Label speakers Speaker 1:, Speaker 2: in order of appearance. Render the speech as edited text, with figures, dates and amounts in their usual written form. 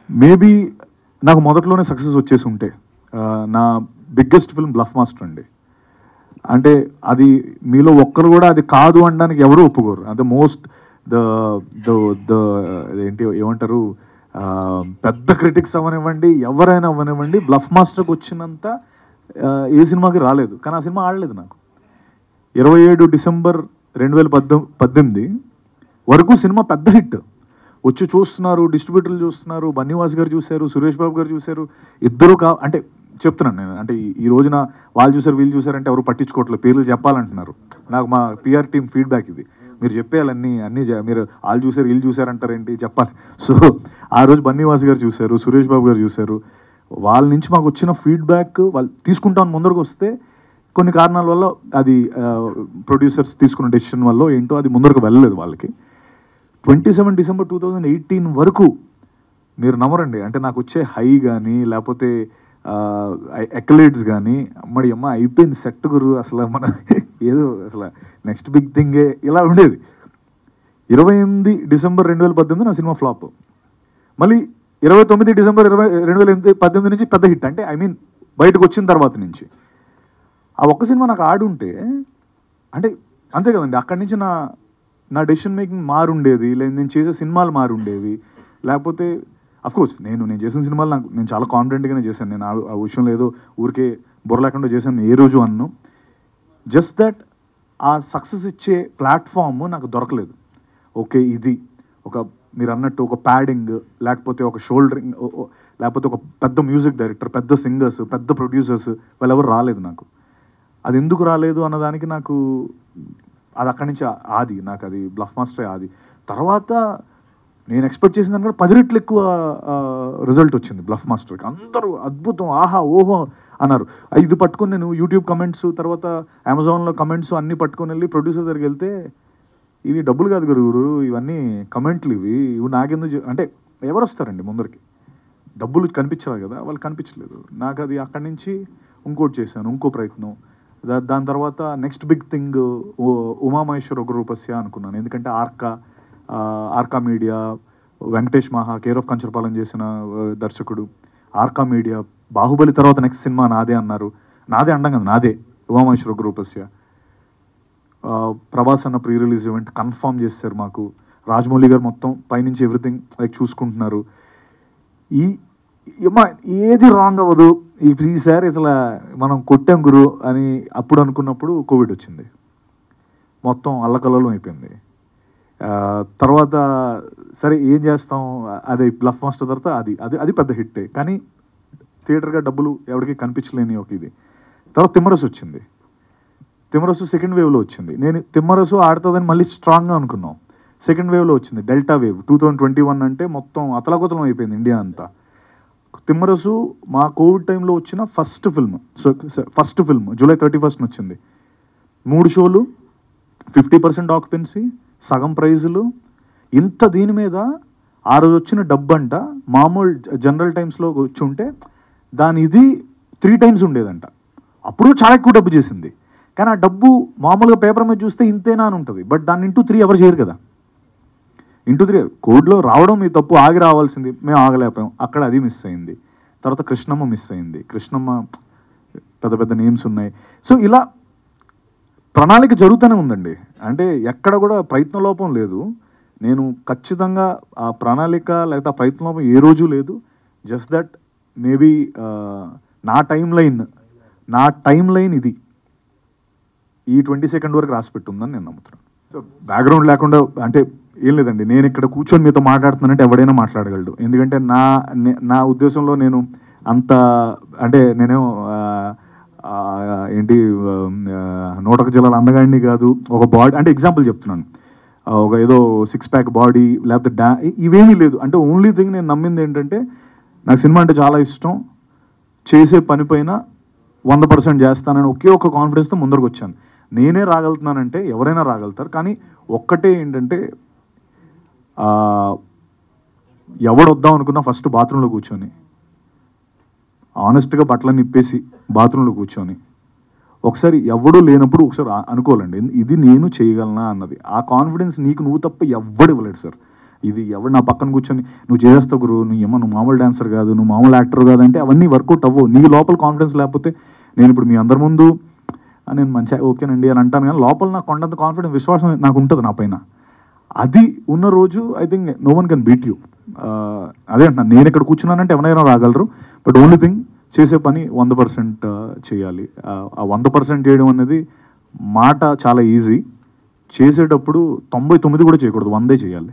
Speaker 1: Maybe నాకు మొదట్లోనే success వచ్చేసి ఉంటే నా బిగ్గెస్ట్ ఫిల్మ్ బ్లఫ్ మాస్టర్ అండి. అంటే అది మీలో ఒక్కరు కూడా అది కాదు అనడానికి ఎవరు ఒప్పుకోరు. అంటే మోస్ట్ ద ద ద ఏంటి ఏమంటారు, పెద్ద క్రిటిక్స్ అవ్వనివ్వండి, ఎవరైనా అవ్వనివ్వండి, బ్లఫ్ మాస్టర్కి వచ్చినంత ఏ సినిమాకి రాలేదు. కానీ ఆ సినిమా ఆడలేదు నాకు. 27 డిసెంబర్ 2018 వరకు సినిమా పెద్ద హిట్. వచ్చి చూస్తున్నారు, డిస్ట్రిబ్యూటర్లు చూస్తున్నారు, బన్నీవాస్ గారు చూశారు, సురేష్ బాబు గారు చూశారు. ఇద్దరు అంటే చెప్తున్నాను నేను, అంటే ఈ రోజున వాళ్ళు చూసారు వీళ్ళు చూసారంటే ఎవరు పట్టించుకోవట్లేదు, పేర్లు చెప్పాలంటున్నారు. నాకు మా పిఆర్ టీమ్ ఫీడ్బ్యాక్ ఇది, మీరు చెప్పేయాలన్నీ మీరు వాళ్ళు చూసారు వీళ్ళు చూసారంటారేంటి చెప్పాలి. సో ఆ రోజు బన్నీవాస్ గారు చూశారు, సురేష్ బాబు గారు చూశారు. వాళ్ళ నుంచి మాకు వచ్చిన ఫీడ్బ్యాక్ వాళ్ళు తీసుకుంటాను ముందరకు వస్తే కొన్ని కారణాల వల్ల అది ప్రొడ్యూసర్స్ తీసుకున్న డెసిషన్ వల్ల ఏంటో అది ముందరకు వెళ్ళలేదు వాళ్ళకి. 27 డిసెంబర్ 2018 వరకు మీరు నమ్మరండి, అంటే నాకు వచ్చే హై కానీ లేకపోతే ఎక్లైడ్స్ కానీ అమ్మడి అమ్మ అయిపోయింది సెట్ గురు, అసలు మన ఏదో అసలు నెక్స్ట్ బిగ్ థింగే ఇలా ఉండేది. 28 డిసెంబర్ 2018 నా సినిమా ఫ్లాప్. మళ్ళీ 29 డిసెంబర్ 2018 నుంచి పెద్ద హిట్. అంటే ఐ మీన్ బయటకు వచ్చిన తర్వాత నుంచి ఆ ఒక్క సినిమా నాకు ఆడుంటే అంటే అంతే కదండి, అక్కడి నుంచి నా డెసిషన్ మేకింగ్ మారుండేది, లేదు నేను చేసే సినిమాలు మారుండేవి. లేకపోతే అఫ్కోర్స్ నేను చేసిన సినిమాలు నేను చాలా కాన్ఫిడెంట్గానే చేశాను. నేను ఆ విషయంలో ఏదో ఊరికే బుర్ర లేకుండా చేశాను ఏ రోజు అన్ను. జస్ట్ దట్ ఆ సక్సెస్ ఇచ్చే ప్లాట్ఫామ్ నాకు దొరకలేదు. ఓకే, ఇది ఒక మీరు అన్నట్టు ఒక ప్యాడింగ్, లేకపోతే ఒక షోల్డరింగ్, లేకపోతే ఒక పెద్ద మ్యూజిక్ డైరెక్టర్, పెద్ద సింగర్స్, పెద్ద ప్రొడ్యూసర్స్ వాళ్ళెవరు రాలేదు నాకు. అది ఎందుకు రాలేదు అన్నదానికి నాకు అది అక్కడి నుంచి ఆది, నాకు అది బ్లఫ్ మాస్టరే ఆది. తర్వాత నేను ఎక్స్పెక్ట్ చేసిన దానికంటే 10 రెట్లు ఎక్కువ రిజల్ట్ వచ్చింది బ్లఫ్ మాస్టర్కి. అందరూ అద్భుతం, ఆహా ఓహో అన్నారు. ఇది పట్టుకొని నేను యూట్యూబ్ కమెంట్స్, తర్వాత అమెజాన్లో కమెంట్స్ అన్నీ పట్టుకొని వెళ్ళి ప్రొడ్యూసర్ దగ్గరికి వెళ్తే, ఇవి డబ్బులు కాదు గురు, ఇవన్నీ కమెంట్లు, ఇవి నాకెందుకు అంటే ఎవరు వస్తారండి ముందరికి, డబ్బులు కనిపించాలి కదా, వాళ్ళు కనిపించలేదు నాకు. అది అక్కడి నుంచి ఇంకోటి చేశాను, ఇంకో ప్రయత్నం. దాని తర్వాత next big thing Uma Maheswara Ugra Roopasya అనుకున్నాను. ఎందుకంటే ఆర్కా మీడియా, వెంకటేష్ మహా కేర్ ఆఫ్ కంచరపాలెం చేసిన దర్శకుడు, ఆర్కా మీడియా, బాహుబలి తర్వాత నెక్స్ట్ సినిమా నాదే అన్నారు. నాదే అండం కదా, నాదే ఉమామహేశ్వర ఉగ్రరూపస్య. ప్రభాస్ అన్న ప్రీ రిలీజ్ ఈవెంట్ కన్ఫర్మ్ చేశారు మాకు. రాజమౌళి గారు మొత్తం పైనుంచి ఎవ్రీథింగ్ లైక్ చూసుకుంటున్నారు. ఏది రాంగ్ అవ్వదు ఈసారి, ఇట్లా మనం కొట్టాం గురు అని అప్పుడు అనుకున్నప్పుడు కోవిడ్ వచ్చింది, మొత్తం అల్లకల్లోలం అయిపోయింది. తర్వాత సరే ఏం చేస్తాం, అది బ్లఫ్ మాస్టర్ తర్వాత అది పెద్ద హిట్టే, కానీ థియేటర్గా డబ్బులు ఎవరికి కనిపించలేని ఒక ఇది. తర్వాత తిమ్మరసు వచ్చింది. తిమ్మరసు సెకండ్ వేవ్లో వచ్చింది. నేను తిమ్మరసు ఆడుతుందని మళ్ళీ స్ట్రాంగ్గా అనుకున్నాం. సెకండ్ వేవ్లో వచ్చింది డెల్టా వేవ్ 2021. అంటే మొత్తం అతలాకుతలం అయిపోయింది ఇండియా అంతా. తిమ్మరసు మా కోవిడ్ టైంలో వచ్చిన ఫస్ట్ ఫిల్మ్ జూలై 31 వచ్చింది. 3 షోలు, 50% ఆక్యుపెన్సీ, సగం ప్రైజులు. ఇంత దీని మీద ఆ రోజు వచ్చిన డబ్బు అంట మామూలు జనరల్ టైమ్స్లో వచ్చి ఉంటే దాని ఇది 3 times ఉండేదంట. అప్పుడు చాలా ఎక్కువ డబ్బు చేసింది. కానీ ఆ డబ్బు మామూలుగా పేపర్ మీద చూస్తే ఇంతేనా అని ఉంటుంది, బట్ దాన్ని ఇంటూ 3 ఎవరు చేయరు కదా. ఇంటూ 3 కోవిడ్లో రావడం మీ తప్పు, ఆగి రావాల్సింది, మేము ఆగలేకపోయాం, అక్కడ అది మిస్ అయింది. తర్వాత కృష్ణమ్మ మిస్ అయింది. కృష్ణమ్మ పెద్ద పెద్ద నేమ్స్ ఉన్నాయి. సో ఇలా ప్రణాళిక జరుగుతూనే ఉందండి, అంటే ఎక్కడ కూడా ప్రయత్న లోపం లేదు. నేను ఖచ్చితంగా ఆ ప్రణాళిక లేకపోతే ఆ ప్రయత్న లోపం ఏ రోజు లేదు. జస్ట్ దట్ మేబీ నా టైం లైన్ ఇది ఈ 22nd వరకు రాసి పెట్టుందని నేను నమ్ముతున్నాను. సో బ్యాక్గ్రౌండ్ లేకుండా అంటే ఏం లేదండి, నేను ఇక్కడ కూర్చొని మీతో మాట్లాడుతున్నానంటే ఎవడైనా మాట్లాడగలడు. ఎందుకంటే నా ఉద్దేశంలో నేను అంత అంటే నేనేమో ఏంటి 101 జిల్లాల అందగాడిని కాదు. ఒక బాడీ అంటే ఎగ్జాంపుల్ చెప్తున్నాను, ఒక ఏదో 6 pack బాడీ లేకపోతే ఇవేమీ లేదు. అంటే ఓన్లీ థింగ్ నేను నమ్మింది ఏంటంటే నాకు సినిమా అంటే చాలా ఇష్టం, చేసే పని పైన 100% చేస్తానని ఒకే ఒక కాన్ఫిడెన్స్తో ముందరకు వచ్చాను. నేనే రాగలుగుతున్నానంటే ఎవరైనా రాగలుగుతారు. కానీ ఒక్కటే ఏంటంటే ఎవడు వద్దాం అనుకున్నా ఫస్ట్ బాత్రూంలో కూర్చొని ఆనెస్ట్గా బట్టలను నిప్పేసి బాత్రూంలో కూర్చొని ఒకసారి ఎవడూ లేనప్పుడు ఒకసారి అనుకోవాలండి, ఇది నేను చేయగలనా అన్నది. ఆ కాన్ఫిడెన్స్ నీకు నువ్వు తప్ప ఎవ్వడు ఇవ్వలేడు సార్. ఇది ఎవరు నా పక్కన కూర్చొని నువ్వు చేస్తావు గురు, నువ్వు మామూలు డాన్సర్ కాదు, నువ్వు మామూలు యాక్టర్ కాదు అంటే అవన్నీ వర్కౌట్ అవ్వవు. నీ లోపల కాన్ఫిడెన్స్ లేకపోతే, నేను ఇప్పుడు మీ అందరి ముందు నేను మంచిగా ఓకేనండి అని అంటాను, కానీ లోపల నాకు కొండంత కాన్ఫిడెన్స్, విశ్వాసం నాకు ఉంటుంది నా పైన. అది ఉన్న రోజు I think no one can beat you. అదే అంటున్నాను, నేను ఇక్కడ కూర్చున్నానంటే ఎవరైనా రాగలరు, బట్ ఓన్లీ థింగ్ చేసే పని 100% చేయాలి. ఆ 100% చేయడం అనేది మాట చాలా ఈజీ, చేసేటప్పుడు 99 కూడా చేయకూడదు, 100 చేయాలి.